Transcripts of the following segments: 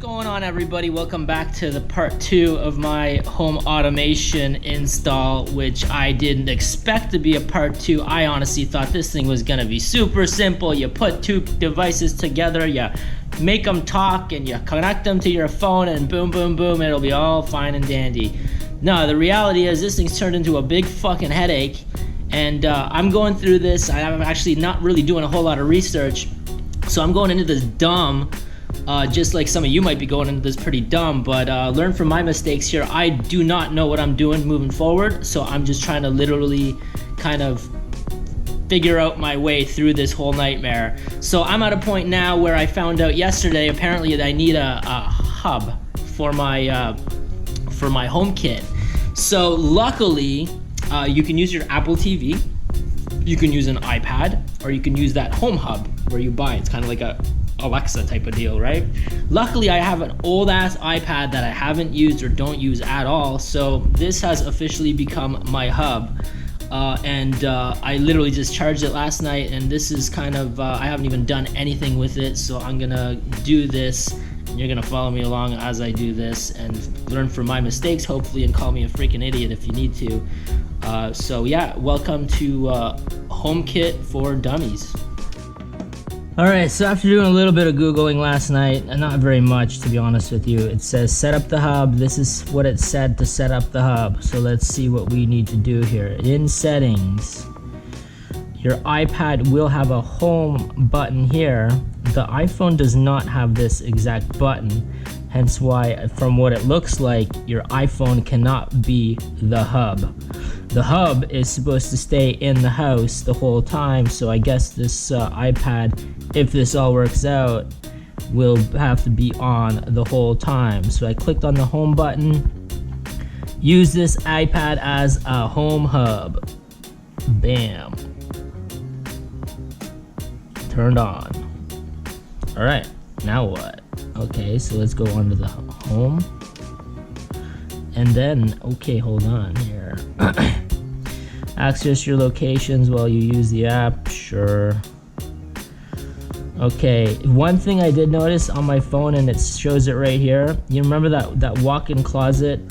going on, everybody? Welcome back to the part 2 of my home automation install, which I didn't expect to be a part 2. I honestly thought this thing was gonna be super simple. You put two devices together, you make them talk, and you connect them to your phone, and boom, boom, boom, it'll be all fine and dandy. No, the reality is this thing's turned into a big fucking headache, and I'm going through this. I'm actually not really doing a whole lot of research, so I'm going into this dumb. Just like some of you might be going into this pretty dumb, but learn from my mistakes here. I do not know what I'm doing moving forward, so I'm just trying to literally kind of figure out my way through this whole nightmare. So I'm at a point now where I found out yesterday, apparently, that I need a hub for my HomeKit. So luckily, you can use your Apple TV, you can use an iPad, or you can use that home hub where you buy. It's kind of like a Alexa type of deal, right? Luckily, I have an old ass iPad that I haven't used or don't use at all, so this has officially become my hub. I literally just charged it last night, and this is kind of, I haven't even done anything with it, so I'm gonna do this, and you're gonna follow me along as I do this and learn from my mistakes, hopefully, and call me a freaking idiot if you need to. So yeah, welcome to HomeKit for Dummies. Alright, so after doing a little bit of Googling last night, and not very much to be honest with you, it says set up the hub. This is what it said to set up the hub. So let's see what we need to do here. In settings, your iPad will have a home button here. The iPhone does not have this exact button, hence why, from what it looks like, your iPhone cannot be the hub. The hub is supposed to stay in the house the whole time, so I guess this iPad, if this all works out, will have to be on the whole time. So I clicked on the home button, use this iPad as a home hub. Bam. Turned on. Alright, now what? Okay, so let's go onto the home. And then, okay, hold on here. Access your locations while you use the app, sure. Okay, one thing I did notice on my phone, and it shows it right here. You remember that walk-in closet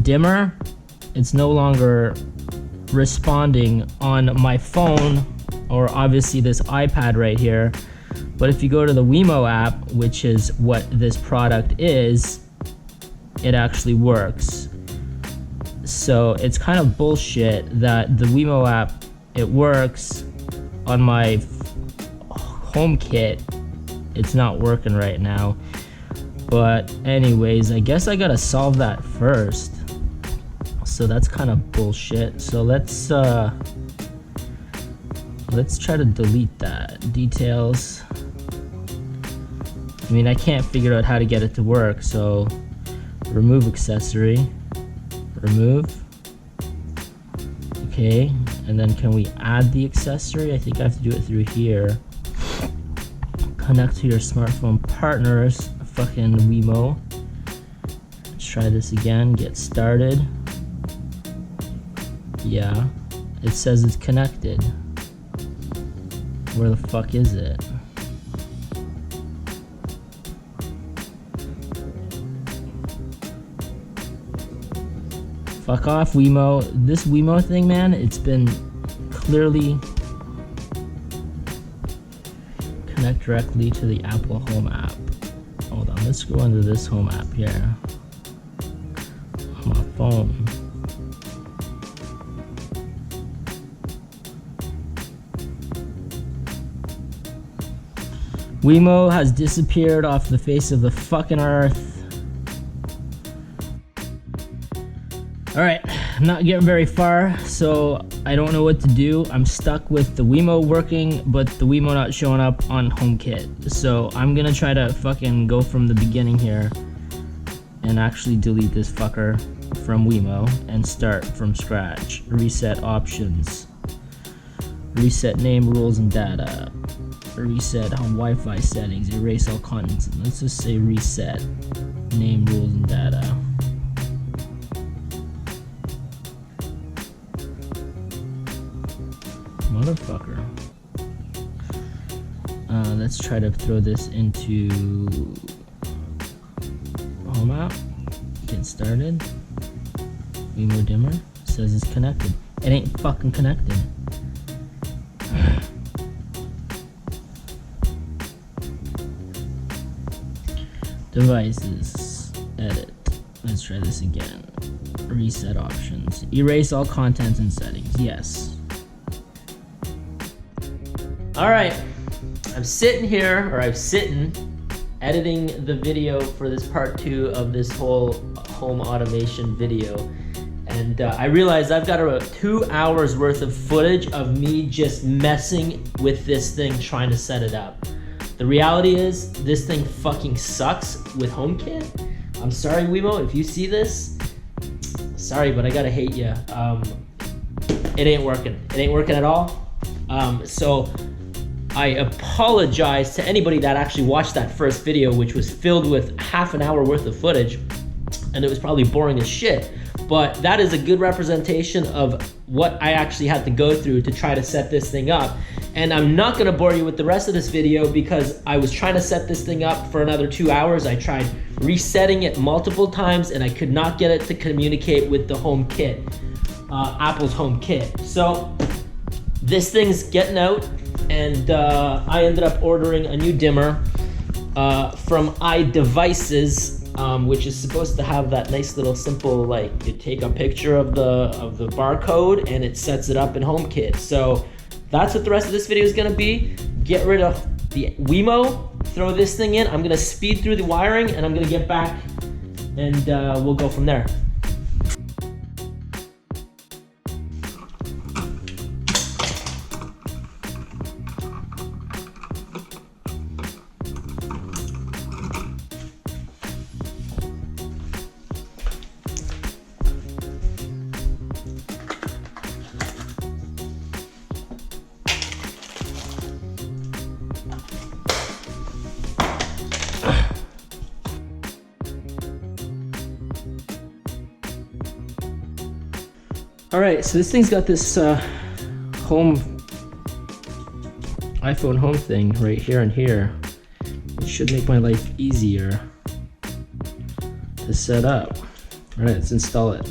dimmer? It's no longer responding on my phone, or obviously this iPad right here. But if you go to the Wemo app, which is what this product is, it actually works. So it's kind of bullshit that the Wemo app, it works. On my HomeKit, it's not working right now. But anyways, I guess I gotta solve that first. So that's kind of bullshit. So let's try to delete that. Details. I mean, I can't figure out how to get it to work, so remove accessory. Remove. Okay, and then can we add the accessory? I think I have to do it through here. Connect to your smartphone partners. Fucking Wemo. Let's try this again. Get started. Yeah, it says it's connected. Where the fuck is it? Fuck off, Wemo. This Wemo thing, man, it's been clearly connect directly to the Apple Home app. Hold on, let's go into this Home app here on my phone. Wemo has disappeared off the face of the fucking earth. Alright, I'm not getting very far, so I don't know what to do. I'm stuck with the Wemo working, but the Wemo not showing up on HomeKit. So I'm gonna try to fucking go from the beginning here and actually delete this fucker from Wemo and start from scratch. Reset options. Reset name, rules, and data. Reset on Wi-Fi settings. Erase all contents. Let's just say reset name, rules, and data. Motherfucker. Let's try to throw this into Home app. Get started. Wemo dimmer. Says it's connected. It ain't fucking connected. Devices. Edit. Let's try this again. Reset options. Erase all content and settings. Yes. Alright. I'm sitting here, or I'm sitting, editing the video for this part 2 of this whole home automation video. And I realized I've got about 2 hours worth of footage of me just messing with this thing, trying to set it up. The reality is, this thing fucking sucks with HomeKit. I'm sorry, Wemo, if you see this. Sorry, but I gotta hate you. It ain't working. It ain't working at all. So I apologize to anybody that actually watched that first video, which was filled with half an hour worth of footage, and it was probably boring as shit. But that is a good representation of what I actually had to go through to try to set this thing up. And I'm not gonna bore you with the rest of this video because I was trying to set this thing up for another 2 hours. I tried resetting it multiple times and I could not get it to communicate with the HomeKit, Apple's HomeKit. So this thing's getting out, and I ended up ordering a new dimmer from iDevices, which is supposed to have that nice little simple, like, you take a picture of the barcode and it sets it up in HomeKit. So that's what the rest of this video is gonna be. Get rid of the Wemo, throw this thing in. I'm gonna speed through the wiring and I'm gonna get back and we'll go from there. All right, so this thing's got this iPhone home thing right here and here. It should make my life easier to set up. All right, let's install it.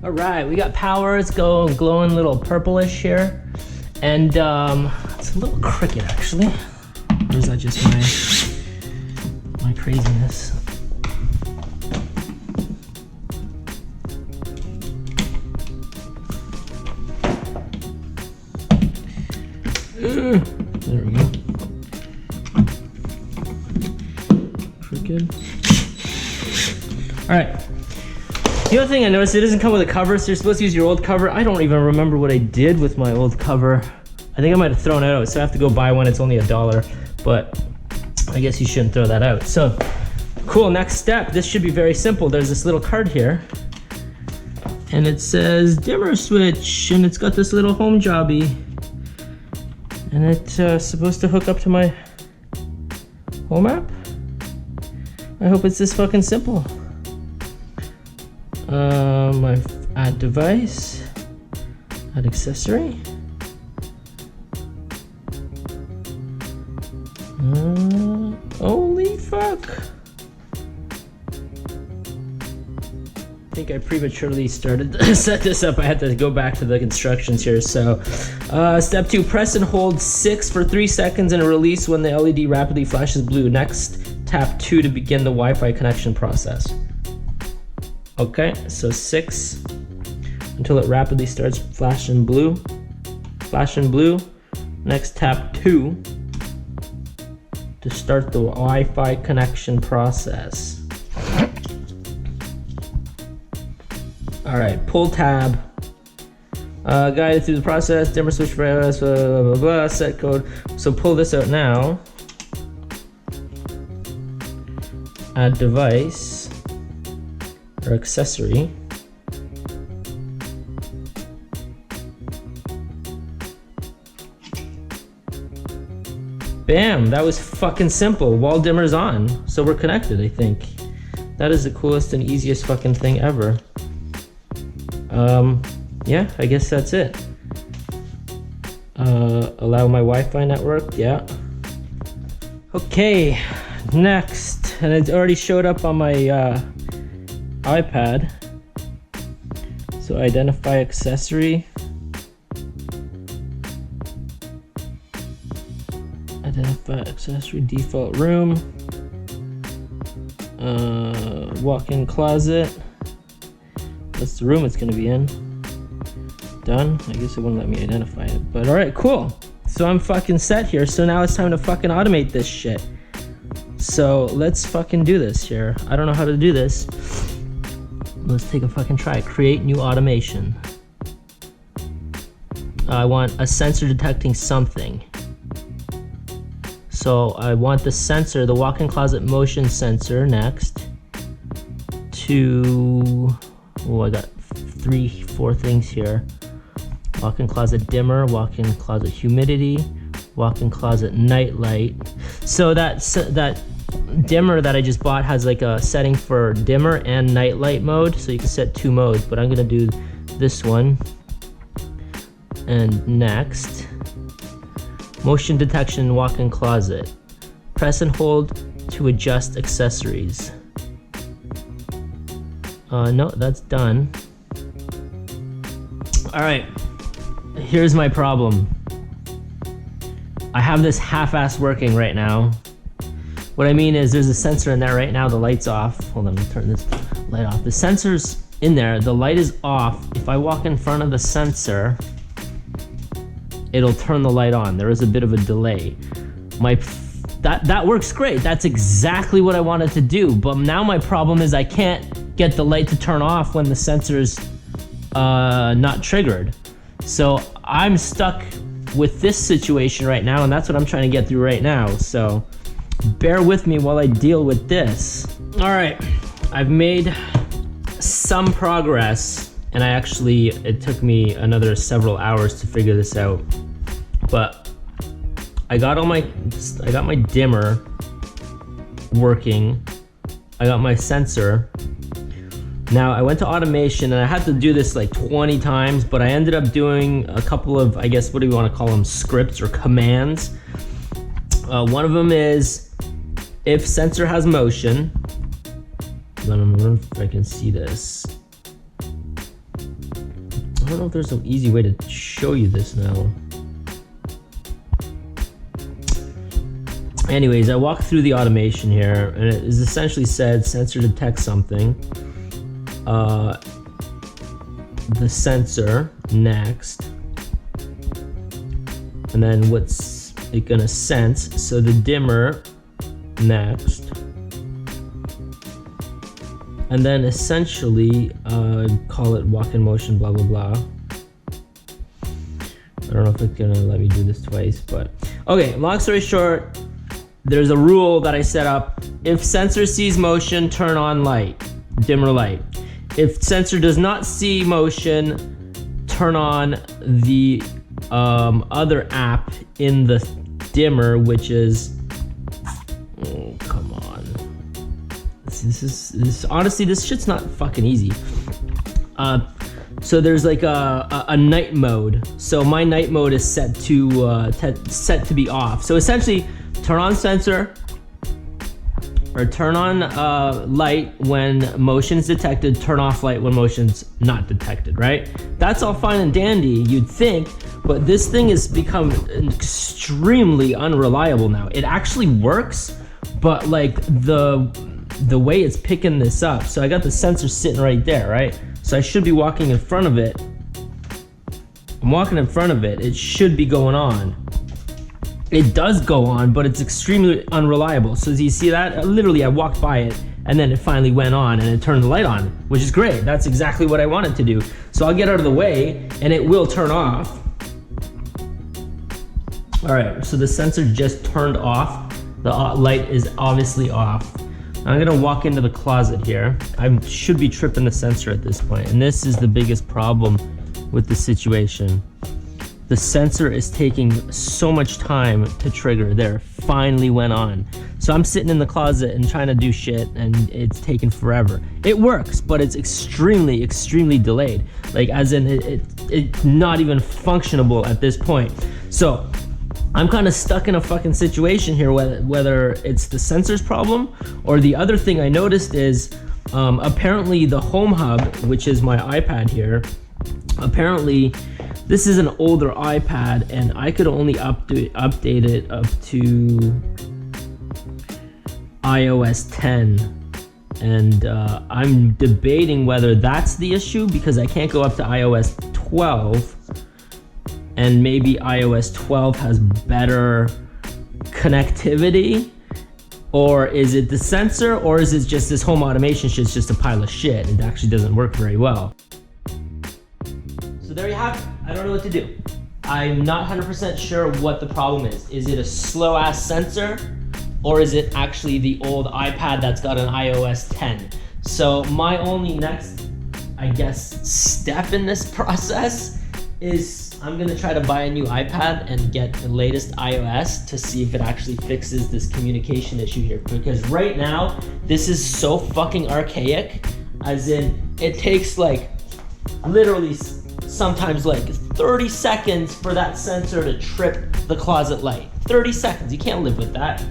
All right, we got power. It's glowing a little purplish here, and it's a little crooked actually. Or is that just my craziness? There we go. Crooked. All right. The other thing I noticed, it doesn't come with a cover, so you're supposed to use your old cover. I don't even remember what I did with my old cover. I think I might have thrown it out, so I have to go buy one. It's only $1, but I guess you shouldn't throw that out. So, cool, next step. This should be very simple. There's this little card here, and it says dimmer switch, and it's got this little home jobby, and it's supposed to hook up to my home app. I hope it's this fucking simple. My add device, add accessory. Holy fuck. I think I prematurely started to set this up. I had to go back to the instructions here. So, step 2, press and hold 6 for 3 seconds and release when the LED rapidly flashes blue. Next, tap 2 to begin the Wi-Fi connection process. Okay, so 6 until it rapidly starts flashing blue. Next, tap 2 to start the Wi-Fi connection process. All right, pull tab. Guided through the process, dimmer switch for iOS, blah, blah, blah, set code. So pull this out now. Add device or accessory. Bam, that was fucking simple. Wall dimmer's on, so we're connected, I think. That is the coolest and easiest fucking thing ever. Yeah, I guess that's it. Allow my Wi-Fi network, yeah. Okay, next, and it already showed up on my iPad. So identify accessory. Identify accessory, default room. Walk-in closet. That's the room it's gonna be in. Done. I guess it wouldn't let me identify it, but all right, cool. So I'm fucking set here. So now it's time to fucking automate this shit. So let's fucking do this here. I don't know how to do this. Let's take a fucking try. Create new automation. I want a sensor detecting something. So I want the sensor, the walk-in closet motion sensor next to, oh, I got 3-4 things here. Walk-in closet dimmer, walk-in closet humidity, walk-in closet night light. So that dimmer that I just bought has like a setting for dimmer and night light mode, so you can set 2 modes, but I'm gonna do this one. And next, motion detection walk-in closet. Press and hold to adjust accessories. No, that's done. All right, here's my problem. I have this half-ass working right now. What I mean is there's a sensor in there right now, the light's off. Hold on, let me turn this light off. The sensor's in there, the light is off. If I walk in front of the sensor, it'll turn the light on. There is a bit of a delay. That works great. That's exactly what I wanted to do. But now my problem is I can't get the light to turn off when the sensor's not triggered. So I'm stuck with this situation right now, and that's what I'm trying to get through right now. So bear with me while I deal with this. All right, I've made some progress, and it took me another several hours to figure this out. But I got my dimmer working. I got my sensor. Now I went to automation, and I had to do this like 20 times, but I ended up doing a couple of, I guess, what do you want to call them, scripts or commands. One of them is if sensor has motion. I don't know if I can see this. I don't know if there's an easy way to show you this now. Anyways, I walked through the automation here, and it is essentially said sensor detects something. The sensor next, and then what's it gonna sense? So the dimmer next, and then essentially call it walk-in motion, blah blah blah. I don't know if it's gonna let me do this twice, but okay, long story short, there's a rule that I set up. If sensor sees motion, turn on light, dimmer light. If sensor does not see motion, turn on the other app in the dimmer, which is, oh, come on. This honestly, this shit's not fucking easy. So there's like a night mode. So my night mode is set to be off. So essentially, turn on sensor, or turn on light when motion is detected, turn off light when motion's not detected, right? That's all fine and dandy, you'd think, but this thing has become extremely unreliable now. It actually works, but like the way it's picking this up. So I got the sensor sitting right there, right? So I should be walking in front of it. I'm walking in front of it. It should be going on. It does go on, but it's extremely unreliable. So as you see that, literally I walked by it and then it finally went on and it turned the light on, which is great. That's exactly what I wanted to do. So I'll get out of the way and it will turn off. All right, so the sensor just turned off. The light is obviously off. I'm gonna walk into the closet here. I should be tripping the sensor at this point, and this is the biggest problem with the situation. the sensor is taking so much time to trigger. There, finally went on. So I'm sitting in the closet and trying to do shit, and it's taking forever. It works, but it's extremely, extremely delayed. Like, as in, it's not even functionable at this point. So I'm kind of stuck in a fucking situation here, whether it's the sensor's problem, or the other thing I noticed is, apparently the Home Hub, which is my iPad here, apparently this is an older iPad, and I could only update it up to iOS 10. And I'm debating whether that's the issue, because I can't go up to iOS 12, and maybe iOS 12 has better connectivity. Or is it the sensor, or is it just this home automation shit's just a pile of shit? It actually doesn't work very well. So there you have it. I don't know what to do. I'm not 100% sure what the problem is. Is it a slow ass sensor, or is it actually the old iPad that's got an iOS 10? So my only next, I guess, step in this process is I'm gonna try to buy a new iPad and get the latest iOS to see if it actually fixes this communication issue here. Because right now, this is so fucking archaic, as in, it takes like, literally sometimes like 30 seconds for that sensor to trip the closet light. 30 seconds, you can't live with that.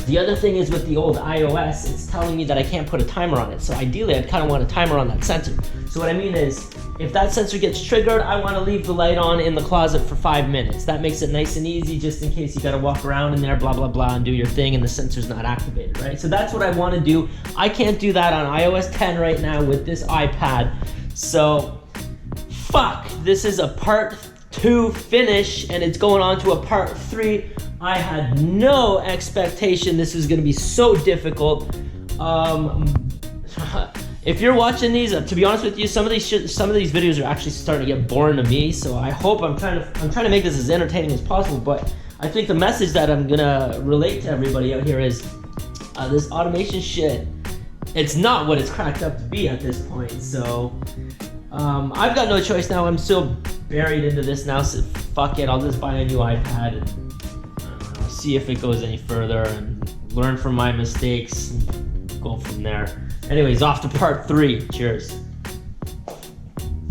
The other thing is, with the old iOS, it's telling me that I can't put a timer on it. So ideally, I'd kind of want a timer on that sensor. So what I mean is, if that sensor gets triggered, I want to leave the light on in the closet for 5 minutes. That makes it nice and easy, just in case you got to walk around in there, blah, blah, blah, and do your thing, and the sensor's not activated, right? So that's what I want to do. I can't do that on iOS 10 right now with this iPad. So, fuck, this is a part 2 finish, and it's going on to a part 3. I had no expectation this was gonna be so difficult. If you're watching these, to be honest with you, some of these videos are actually starting to get boring to me. So I hope I'm trying to make this as entertaining as possible. But I think the message that I'm gonna relate to everybody out here is this automation shit. It's not what it's cracked up to be at this point. So I've got no choice now. I'm so buried into this now. So fuck it. I'll just buy a new iPad and see if it goes any further and learn from my mistakes and go from there. Anyways, off to part 3. Cheers.